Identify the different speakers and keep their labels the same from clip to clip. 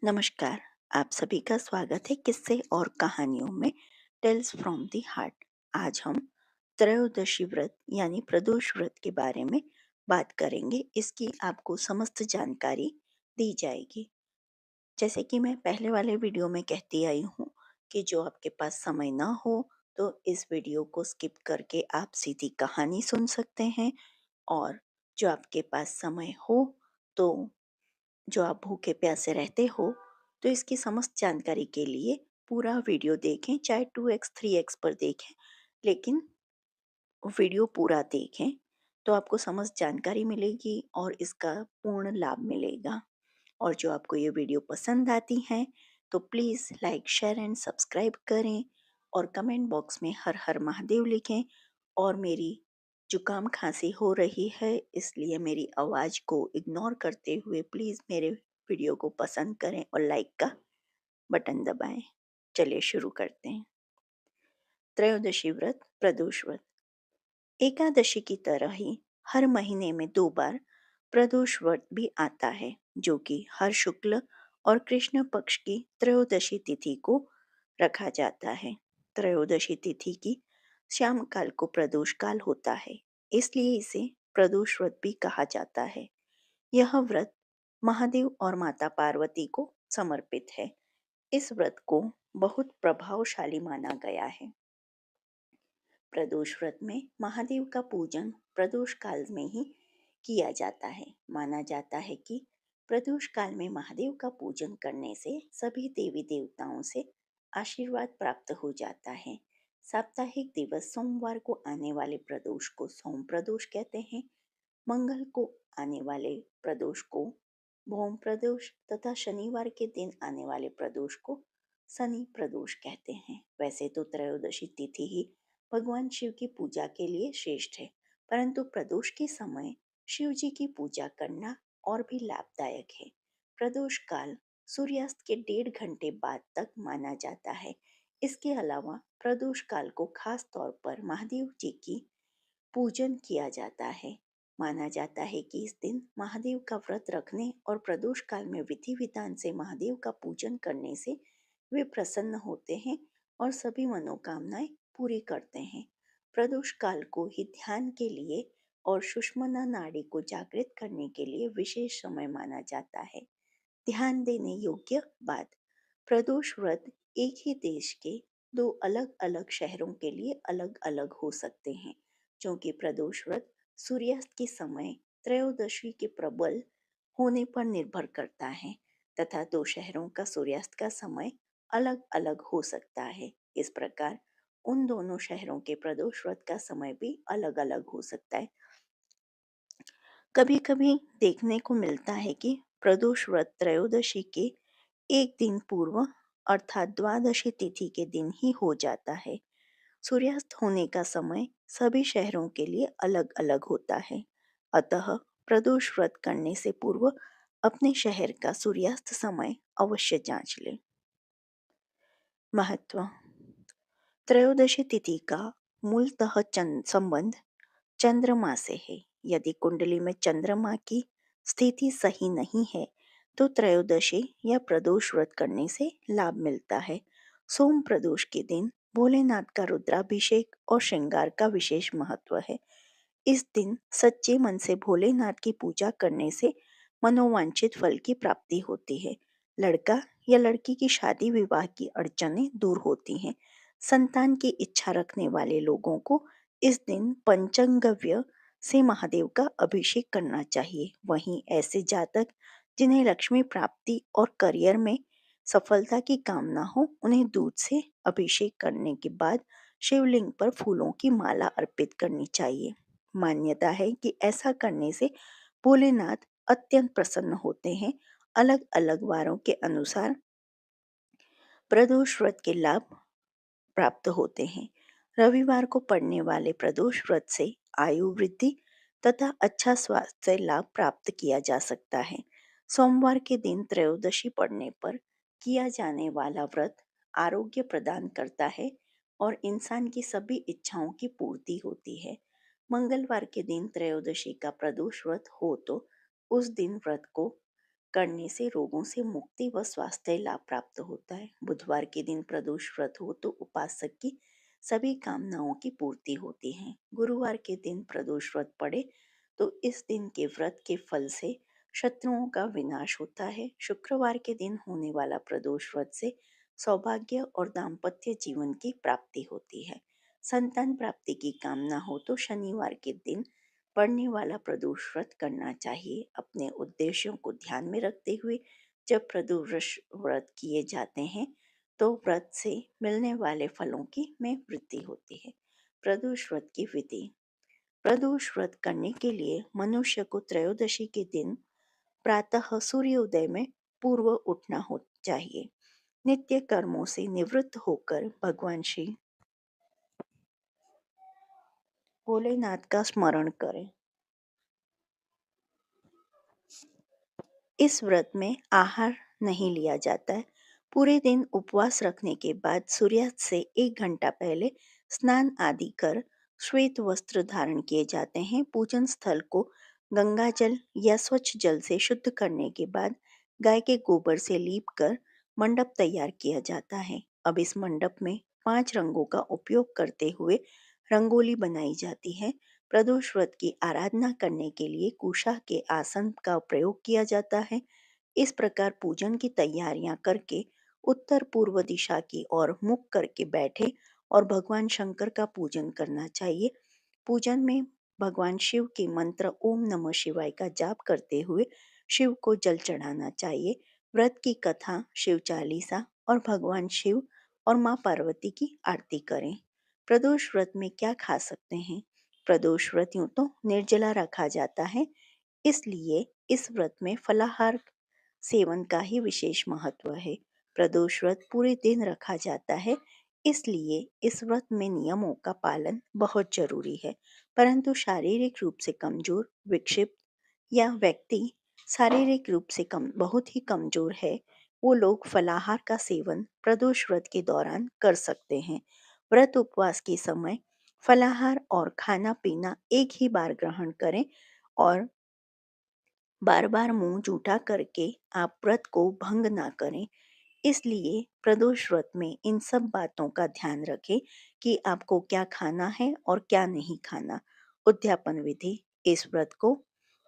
Speaker 1: नमस्कार। आप सभी का स्वागत है किस्से और कहानियों में टेल्स फ्रॉम द हार्ट। आज हम त्रयोदशी व्रत यानी प्रदोष व्रत के बारे में बात करेंगे। इसकी आपको समस्त जानकारी दी जाएगी। जैसे कि मैं पहले वाले वीडियो में कहती आई हूँ कि जो आपके पास समय ना हो तो इस वीडियो को स्किप करके आप सीधी कहानी सुन सकते हैं, और जो आपके पास समय हो तो जो आप भूखे प्यासे रहते हो तो इसकी समस्त जानकारी के लिए पूरा वीडियो देखें, चाहे 2x 3x पर देखें, लेकिन वीडियो पूरा देखें तो आपको समस्त जानकारी मिलेगी और इसका पूर्ण लाभ मिलेगा। और जो आपको ये वीडियो पसंद आती हैं तो please like share and subscribe करें और कमेंट बॉक्स में हर हर महादेव लिखें। और मेरी जुकाम खांसी हो रही है, इसलिए मेरी आवाज़ को इग्नोर करते हुए प्लीज़ मेरे वीडियो को पसंद करें और लाइक का बटन दबाएं। चलिए शुरू करते हैं। त्रयोदशी व्रत, प्रदोष व्रत। एकादशी की तरह ही हर महीने में 2 बार प्रदोष व्रत भी आता है, जो कि हर शुक्ल और कृष्ण पक्ष की त्रयोदशी तिथि को रखा जाता है। त्रयोदशी तिथि की श्याम काल को प्रदोष काल होता है, इसलिए इसे प्रदोष व्रत भी कहा जाता है। यह व्रत महादेव और माता पार्वती को समर्पित है। इस व्रत को बहुत प्रभावशाली माना गया है। प्रदोष व्रत में महादेव का पूजन प्रदोष काल में ही किया जाता है। माना जाता है कि प्रदोष काल में महादेव का पूजन करने से सभी देवी देवताओं से आशीर्वाद प्राप्त हो जाता है। साप्ताहिक दिवस सोमवार को आने वाले प्रदोष को सोम प्रदोष कहते हैं। मंगल को आने वाले प्रदोष को भौम प्रदोष तथा शनिवार के दिन आने वाले प्रदोष को शनि प्रदोष कहते हैं। वैसे तो त्रयोदशी तिथि ही भगवान शिव की पूजा के लिए श्रेष्ठ है, परंतु प्रदोष के समय शिव जी की पूजा करना और भी लाभदायक है। प्रदोष काल सूर्यास्त के 1.5 घंटे बाद तक माना जाता है। इसके अलावा प्रदोष काल को खास तौर पर महादेव जी की पूजन किया जाता है। माना जाता है कि इस दिन महादेव का व्रत रखने और प्रदोष काल में विधि विधान से महादेव का पूजन करने से वे प्रसन्न होते हैं और सभी मनोकामनाएं पूरी करते हैं। प्रदोष काल को ही ध्यान के लिए और सुषुम्ना नाड़ी को जागृत करने के लिए विशेष समय माना जाता है। ध्यान देने योग्य बात, प्रदोष व्रत एक ही देश के 2 अलग-अलग शहरों के लिए अलग-अलग हो सकते हैं, क्योंकि प्रदोष व्रत सूर्यास्त के समय त्रयोदशी के प्रबल होने पर निर्भर करता है तथा 2 शहरों का सूर्यास्त का समय अलग-अलग हो सकता है। इस प्रकार उन दोनों शहरों के प्रदोष व्रत का समय भी अलग-अलग हो सकता है। कभी-कभी देखने को मिलता है कि प्रदोष व्रत त्रयोदशी के एक दिन पूर्व अर्थात द्वादशी तिथि के दिन ही हो जाता है। सूर्यास्त होने का समय सभी शहरों के लिए अलग-अलग होता है। अतः प्रदोष व्रत करने से पूर्व अपने शहर का सूर्यास्त समय अवश्य जांच लें। महत्व। त्रयोदशी तिथि का मूलतः संबंध चंद्रमा से है। यदि कुंडली में चंद्रमा की स्थिति सही नहीं है तो त्रयोदशी या प्रदोष व्रत करने से लाभ मिलता है। सोम प्रदोष के दिन भोलेनाथ का रुद्राभिषेक और श्रृंगार का विशेष महत्व है। इस दिन सच्चे मन से भोलेनाथ की पूजा करने से मनोवांछित फल की प्राप्ति होती है। लड़का या लड़की की शादी विवाह की अड़चनें दूर होती हैं। संतान की इच्छा रखने वाले लोगों को इस दिन पंचगव्य से महादेव का अभिषेक करना चाहिए। वहीं ऐसे जातक जिन्हें लक्ष्मी प्राप्ति और करियर में सफलता की कामना हो, उन्हें दूध से अभिषेक करने के बाद शिवलिंग पर फूलों की माला अर्पित करनी चाहिए। मान्यता है कि ऐसा करने से भोलेनाथ अत्यंत प्रसन्न होते हैं। अलग अलग वारों के अनुसार प्रदोष व्रत के लाभ प्राप्त होते हैं। रविवार को पड़ने वाले प्रदोष व्रत से आयु वृद्धि तथा अच्छा स्वास्थ्य लाभ प्राप्त किया जा सकता है। सोमवार के दिन त्रयोदशी पड़ने पर किया जाने वाला व्रत आरोग्य प्रदान करता है और इंसान की सभी इच्छाओं की पूर्ति होती है। मंगलवार के दिन त्रयोदशी का प्रदोष व्रत हो तो उस दिन व्रत को करने से रोगों से मुक्ति व स्वास्थ्य लाभ प्राप्त होता है। बुधवार के दिन प्रदोष व्रत हो तो उपासक की सभी कामनाओं की पूर्ति होती है। गुरुवार के दिन प्रदोष व्रत पड़े तो इस दिन के व्रत के फल से शत्रुओं का विनाश होता है। शुक्रवार के दिन होने वाला प्रदोष व्रत से सौभाग्य और दाम्पत्य जीवन की प्राप्ति होती है। संतान प्राप्ति की कामना हो तो शनिवार के दिन पड़ने वाला प्रदोष व्रत करना चाहिए। अपने उद्देश्यों को ध्यान में रखते हुए जब प्रदोष व्रत किए जाते हैं तो व्रत से मिलने वाले फलों की में वृद्धि होती है। प्रदोष व्रत की विधि। प्रदोष व्रत करने के लिए मनुष्य को त्रयोदशी के दिन प्रातः सूर्योदय में पूर्व उठना हो चाहिए। नित्य कर्मों से निवृत्त होकर भगवान श्री भोलेनाथ का स्मरण करें। इस व्रत में आहार नहीं लिया जाता है। पूरे दिन उपवास रखने के बाद सूर्यास्त से 1 घंटा पहले स्नान आदि कर श्वेत वस्त्र धारण किए जाते हैं। पूजन स्थल को गंगा जल या स्वच्छ जल से शुद्ध करने के बाद गाय के गोबर से लीप कर मंडप तैयार किया जाता है। अब इस मंडप में 5 रंगों का उपयोग करते हुए रंगोली बनाई जाती है। प्रदोष व्रत की आराधना करने के लिए कुशा के आसन का प्रयोग किया जाता है। इस प्रकार पूजन की तैयारियां करके उत्तर पूर्व दिशा की ओर मुख करके बैठे और भगवान शंकर का पूजन करना चाहिए। पूजन में भगवान शिव के मंत्र ओम नमः शिवाय का जाप करते हुए शिव को जल चढ़ाना चाहिए। व्रत की कथा, शिव चालीसा और भगवान शिव और माँ पार्वती की आरती करें। प्रदोष व्रत में क्या खा सकते हैं? प्रदोष व्रत यूं तो निर्जला रखा जाता है, इसलिए इस व्रत में फलाहार सेवन का ही विशेष महत्व है। प्रदोष व्रत पूरे दिन रखा जाता है, इसलिए इस व्रत में नियमों का पालन बहुत जरूरी है। परंतु शारीरिक रूप से कमजोर, विक्षिप्त या व्यक्ति शारीरिक रूप से बहुत ही कमजोर है, वो लोग फलाहार का सेवन प्रदोष व्रत के दौरान कर सकते हैं। व्रत उपवास के समय फलाहार और खाना पीना एक ही बार ग्रहण करें और बार बार मुंह जूठा करके आप व्रत को भंग ना करें। इसलिए प्रदोष व्रत में इन सब बातों का ध्यान रखें कि आपको क्या खाना है और क्या नहीं खाना। उद्यापन विधि। इस व्रत को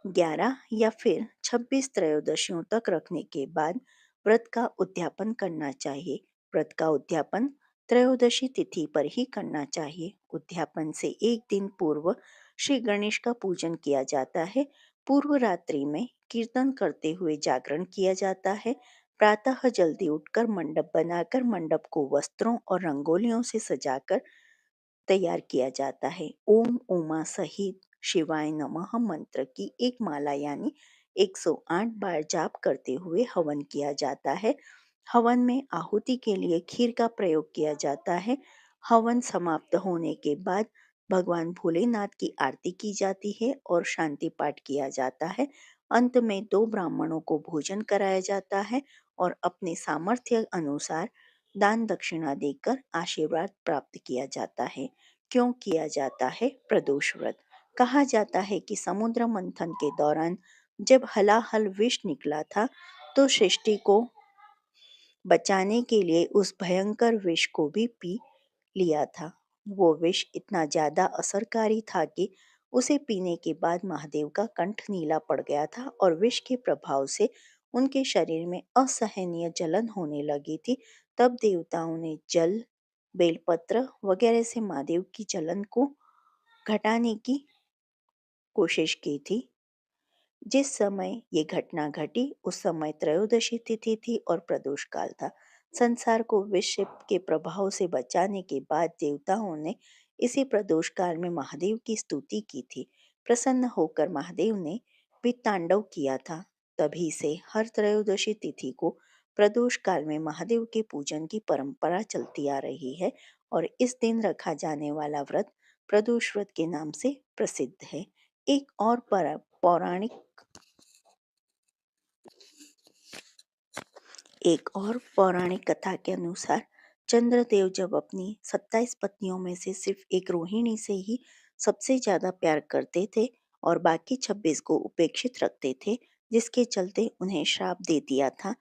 Speaker 1: 11 या फिर 26 त्रयोदशियों तक रखने के बाद व्रत का उद्यापन करना चाहिए। व्रत का उद्यापन त्रयोदशी तिथि पर ही करना चाहिए। उद्यापन से एक दिन पूर्व श्री गणेश का पूजन किया जाता है। पूर्व रात्रि में कीर्तन करते हुए जागरण किया जाता है। प्रातः जल्दी उठकर मंडप बनाकर मंडप को वस्त्रों और रंगोलियों से सजाकर तैयार किया जाता है। ओम उमा सहित शिवाय नमः मंत्र की एक माला यानी 108 बार जाप करते हुए हवन किया जाता है। हवन में आहुति के लिए खीर का प्रयोग किया जाता है। हवन समाप्त होने के बाद भगवान भोलेनाथ की आरती की जाती है और शांति पाठ किया जाता है। अंत में 2 ब्राह्मणों को भोजन कराया जाता है और अपने सामर्थ्य अनुसार दान दक्षिणा देकर आशीर्वाद प्राप्त किया जाता है। क्यों किया जाता है प्रदोष व्रत? कहा जाता है कि समुद्र मंथन के दौरान जब हलाहल विष निकला था तो सृष्टि को बचाने के लिए उस भयंकर विष को भी पी लिया था। वो विष इतना ज्यादा असरकारी था कि उसे पीने के बाद महादेव का कंठ नीला पड़ गया था और विष के प्रभाव से उनके शरीर में असहनीय जलन होने लगी थी। तब देवताओं ने जल, बेलपत्र वगैरह से महादेव की जलन को घटाने की कोशिश की थी। जिस समय ये घटना घटी उस समय त्रयोदशी तिथि थी और प्रदोष काल था। संसार को विष के प्रभाव से बचाने के बाद देवताओं ने इसी प्रदोष काल में महादेव की स्तुति की थी। प्रसन्न होकर महादेव ने भी तांडव किया था। तभी से हर त्रयोदशी तिथि को प्रदोष काल में महादेव के पूजन की परंपरा चलती आ रही है और इस दिन रखा जाने वाला व्रत प्रदोष व्रत के नाम से प्रसिद्ध है। एक और पौराणिक एक और पौराणिक कथा के अनुसार चंद्रदेव जब अपनी 27 पत्नियों में से सिर्फ एक रोहिणी से ही सबसे ज्यादा प्यार करते थे और बाकी 26 को उपेक्षित रखते थे, जिसके चलते उन्हें श्राप दे दिया था,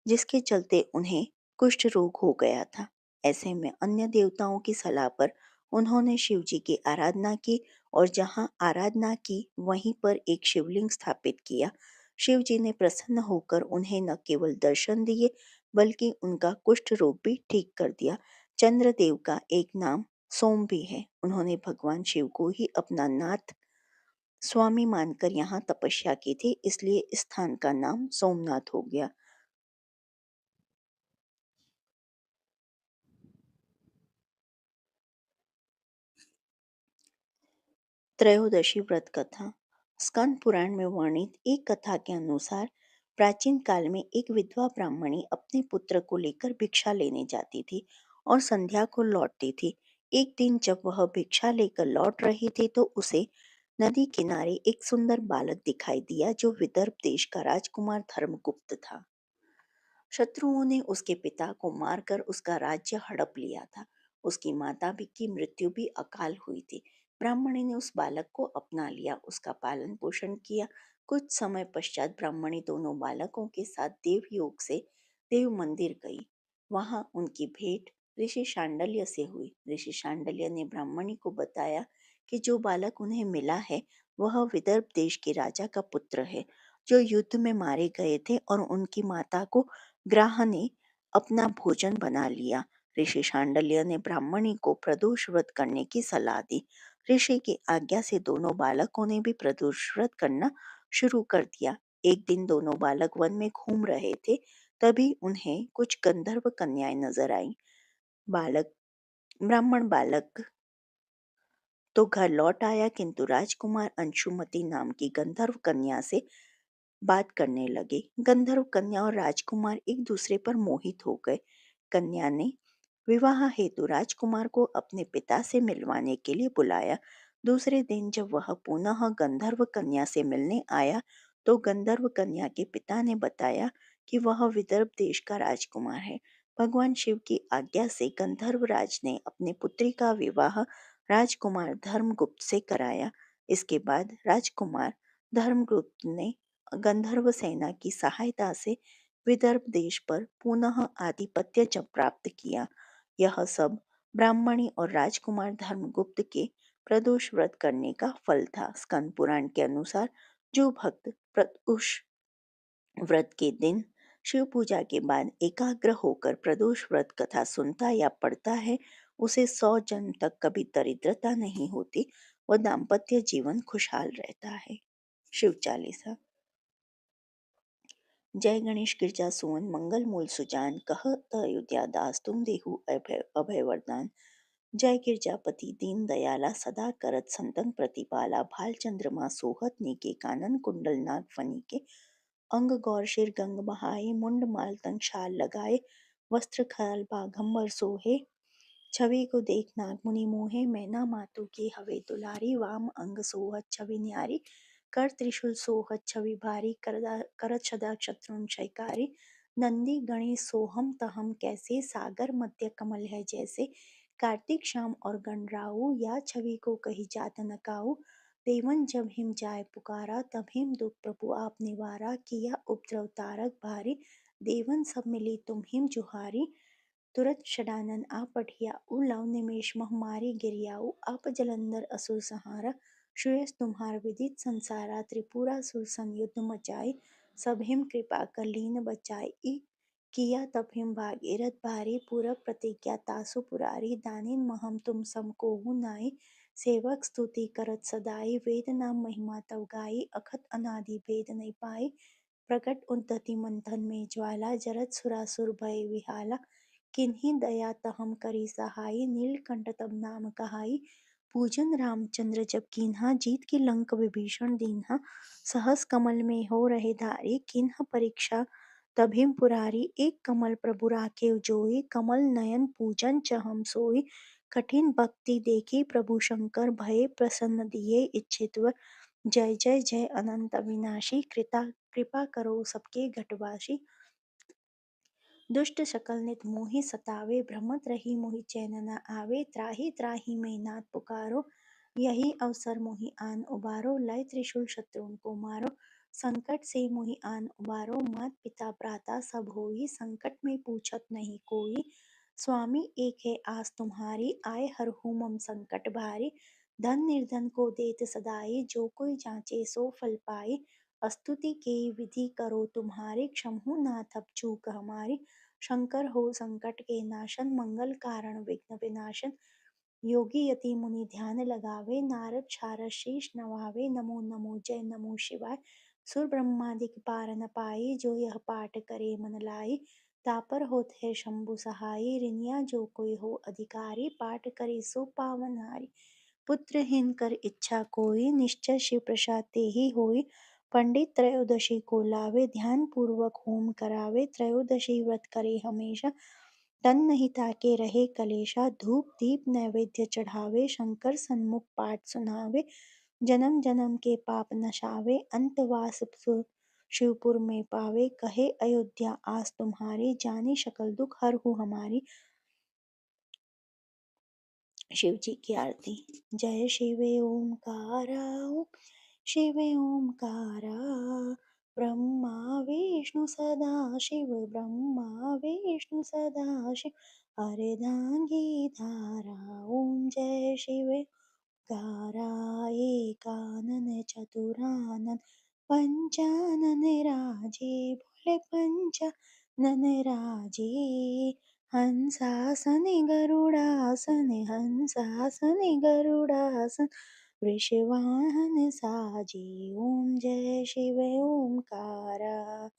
Speaker 1: जिसके चलते उन्हें कुष्ठ रोग हो गया था। ऐसे में अन्य देवताओं की सलाह पर उन्होंने शिव जी की आराधना की और जहाँ आराधना की वहीं पर एक शिवलिंग स्थापित किया। शिव जी ने प्रसन्न होकर उन्हें न केवल दर्शन दिए बल्कि उनका कुष्ठ रोग भी ठीक कर दिया। चंद्रदेव का एक नाम सोम भी है। उन्होंने भगवान शिव को ही अपना नाथ स्वामी मानकर यहाँ तपस्या की थी, इसलिए इस स्थान का नाम सोमनाथ हो गया। त्रयोदशी व्रत कथा। स्कंद पुराण में वर्णित एक कथा के अनुसार प्राचीन काल में एक विधवा ब्राह्मणी अपने पुत्र को लेकर भिक्षा लेने जाती थी और संध्या को लौटती थी। एक दिन जब वह भिक्षा लेकर लौट रही थी तो उसे नदी किनारे एक सुंदर बालक दिखाई दिया जो विदर्भ देश का राजकुमार धर्मगुप्त था। शत्रुओं ने उसके पिता को मारकर उसका राज्य हड़प लिया था। उसकी माता भी की मृत्यु भी अकाल हुई थी। ब्राह्मणी ने उस बालक को अपना लिया, उसका पालन पोषण किया। कुछ समय पश्चात ब्राह्मणी दोनों बालकों के साथ देवयोग से देव मंदिर गई। वहां उनकी भेंट ऋषि शांडल्य से हुई। ऋषि शांडल्य ने ब्राह्मणी को बताया कि जो बालक उन्हें मिला है वह विदर्भ देश के राजा का पुत्र है जो युद्ध में मारे गए थे और उनकी माता को ग्राह ने अपना भोजन बना लिया। ऋषि शांडल्य ने ब्राह्मणी को प्रदोष व्रत करने की सलाह दी। ऋषि की आज्ञा से दोनों बालकों ने भी प्रदोष व्रत करना शुरू कर दिया। एक दिन दोनों बालक वन में घूम रहे थे, तभी उन्हें कुछ गंधर्व कन्याएं नजर आईं। बालक ब्राह्मण बालक तो घर लौट आया, किंतु राजकुमार अंशुमति नाम की गंधर्व कन्या से बात करने लगे। गंधर्व कन्या और राजकुमार एक दूसरे पर मोहित हो गए। कन्या ने विवाह हेतु राजकुमार को अपने पिता से मिलवाने के लिए बुलाया। दूसरे दिन जब वह पुनः गंधर्व कन्या से मिलने आया तो गंधर्व कन्या के पिता ने बताया कि वह विदर्भ देश का राजकुमार है। भगवान शिव की आज्ञा से गंधर्व राज ने अपनी पुत्री का विवाह राजकुमार धर्मगुप्त से कराया। इसके बाद राजकुमार धर्मगुप्त ने गंधर्व सेना की सहायता से विदर्भ देश पर पुनः आधिपत्य जब प्राप्त किया। यह सब ब्राह्मणी और राजकुमार धर्मगुप्त के प्रदोष व्रत करने का फल था। स्कंद पुराण के अनुसार जो भक्त प्रदोष व्रत के दिन शिव पूजा के बाद एकाग्र होकर प्रदोष व्रत कथा सुनता या पढ़ता है उसे 100 जन्म तक कभी दरिद्रता नहीं होती व दाम्पत्य जीवन खुशहाल रहता है। शिव चालीसा। जय गणेश गिरजा सुवन मंगल मूल सुजान कहत अयोध्या दास तुम देहु अभय वरदान। जय गिरजापति दीन दयाला सदा करत संतन प्रतिपाला भाल चंद्रमा सोहत नीके कानन कुंडल नाग फनी के अंग गौर शिर गंग बहाए मुंड माल तंग शाल लगाए वस्त्र खाल बाघंबर सोहे छवि को देख नाग मुनि मोहे मैना मातु की हवे दुलारी वाम अंग सोहत छवि न्यारी कर त्रिशूल सोहत छवि भारी करत सदा शत्रुन शयकारी नंदी गणेश सोहम तहम कैसे सागर मध्य कमल है जैसे कार्तिक शाम और गणराऊ या छवि को कही जात न काऊ देवन जब हिम जाय पुकारा तब हिम दुख प्रभु आप निवारा किया उपद्रव तारक भारी देवन सब मिली तुम हिम जुहारी तुरत षडानन आ पठिया उ लव निमेष मह मारी गिरियाऊ आप जलंधर असुर संहारा श्रेयस तुम्हार विदित संसारा त्रिपुरा सुर संयुद्ध मचाई सब हिम कृपा कर लीन बचाई किया तब हिम भागीरथ भारी पूरब प्रतिज्ञा तासु पुरारी दानिन महम तुम सम कोहु नाई सेवक स्तुति करत सदाई वेद नाम महिमा तव गाई अखत अनादि भेद नहीं पाई प्रकट उद्धति मंथन में ज्वाला जरत सुरासुर भय विहाला किन्हीं दया तहम करी सहाई नीलकंठ तब नाम कहाई पूजन रामचंद्र जब कीन्हा जीत की लंक विभीषण दीन्हा सहस कमल में हो रहे धारी किन्ह परीक्षा तब हिम पुरारी एक कमल प्रभु राखे जोई कमल नयन पूजन चहम सोई कठिन भक्ति देखी प्रभु शंकर भये प्रसन्न दिए इच्छित वर जय जय जय अनंत अविनाशी कृपा करो सबके घटवासी दुष्ट शकल नित मोहि सतावे भ्रमत रही मोहि चैन न आवे त्राहि त्राहि मैं नाथ पुकारो यही अवसर मोहि आन उबारो लय त्रिशूल शत्रुन को मारो संकट से मुहि आन उबारो, मात पिता भ्राता सब होई, संकट में पूछत नहीं कोई। स्वामी एक है आस तुम्हारी, आए हरहु मम संकट भारी। धन निर्धन को देत सदाई, जो कोई जांचे सो फल पाई। स्तुति के विधि करो तुम्हारे, क्षमहु नाथ अब चूक हमारी। शंकर हो संकट के नाशन, मंगल कारण विघ्न विनाशन। योगी यति मुनि ध्यान लगावे, नारद शारद शीष नवावे। नमो नमो जय नमो शिवाय, सुर ब्रह्मादिक पार न पाई। जो यह पाठ करे मन लाई, तापर होत है शंभु सहाई। रिनिया जो कोई हो अधिकारी, पाठ करे सो पावन हारी। पुत्रहीन कर इच्छा कोई, निश्चय शिव प्रसाद ते ही होई। पंडित त्रयोदशी को लावे, ध्यान पूर्वक होम करावे। त्रयोदशी व्रत करे हमेशा, तन नहीं ताके रहे कलेशा। धूप दीप नैवेद्य चढ़ावे, शंकर सन्मुख पाठ सुनावे। जन्म जन्म के पाप नशावे, अंतवास शिवपुर में पावे। कहे अयोध्या आस तुम्हारी, जानी सकल दुख हरहु हमारी। शिव जी की आरती। जय शिव ओंकारा, ओम शिव ओंकारा। ब्रह्मा विष्णु सदा शिव, ब्रह्मा विष्णु सदा शिव। अर्धांगी धारा, ओम जय शिव ओंकारा। एकानन चतुरानन पंचानन राजे, बोले पंचानन राजे। हंसासने गरुडासने, हंसासने गरुडासन। वृषवाहन साजे, ओम जय शिव ओंकारा।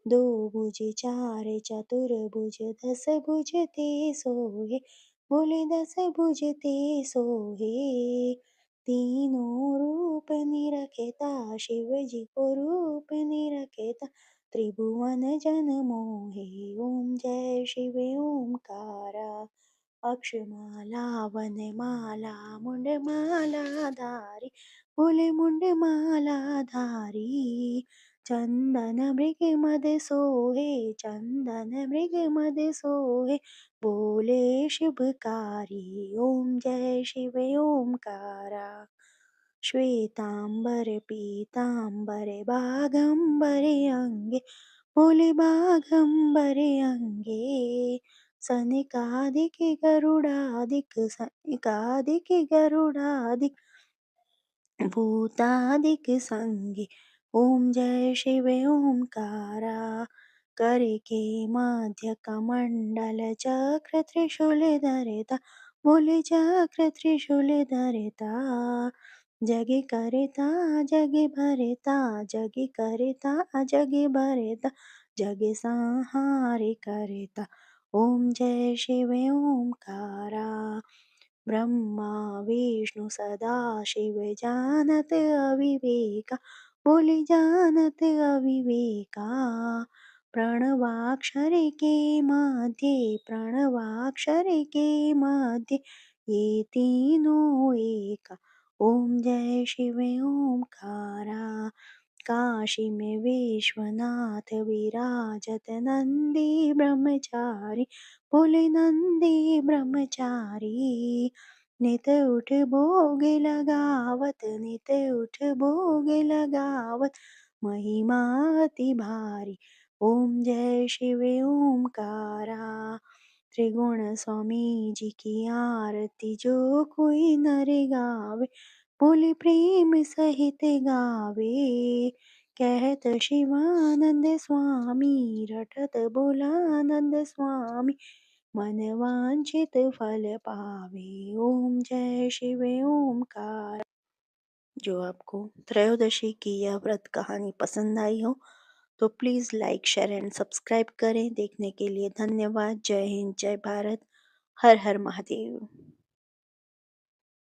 Speaker 1: दो भुज चार चतुर्भुज, दस भुज ते सोहे, बोले दस भुज ते सोहे। तीनों रूप निरखेता, शिव जी को रूप निरखेता। त्रिभुवन जन मोहे, ओम जय शिव ओंकारा। अक्षमाला वनमाला मुंडमाला धारी, बोले मुंडमाला धारी। चंदन मृग मद सोहे, चंदन मृग मद सोहे। बोले शुभकारी, ओम जय शिव ओंकारा। श्वेतांबर पीतांबर बागंबरे अंगे, बोले बागंबरे अंगे। सनिकादिक गरुडादिक, सनिकादिक गरुडादिक। भूतादिक संगे, ओम जय शिव ओंकारा। करे के मध्य कमंडल, चक्र त्रिशूल धरता, बोले चक्र त्रिशूल धरता। जग करता जग भरता, जग करता जग भरता। जग संहार करता, ओम जय शिव ओंकारा। ब्रह्मा विष्णु सदा शिव, जानत अविवेका, बोले जानत अविवेका। प्रणवाक्षर के मध्य, प्रणवाक्षर के मध्य। ये तीनों एका, ओम जय शिव ओंकारा। काशी में विश्वनाथ विराजत, नंदी ब्रह्मचारी, बोले नंदी ब्रह्मचारी। नित उठ भोग लगावत, नित उठ भोग लगावत। महिमा अति भारी, ओम जय शिव ओंकारा। त्रिगुण स्वामी जी की आरती, जो कोई नर गावे, बोले प्रेम सहित गावे। कहत शिवानंद स्वामी, रटत भोलानंद स्वामी। मन वांछित फल पावे, ओम जय शिव ओंकार। जो आपको त्रयोदशी की यह व्रत कहानी पसंद आई हो तो please like share and subscribe करें। देखने के लिए धन्यवाद। जय हिंद, जय भारत, हर हर महादेव।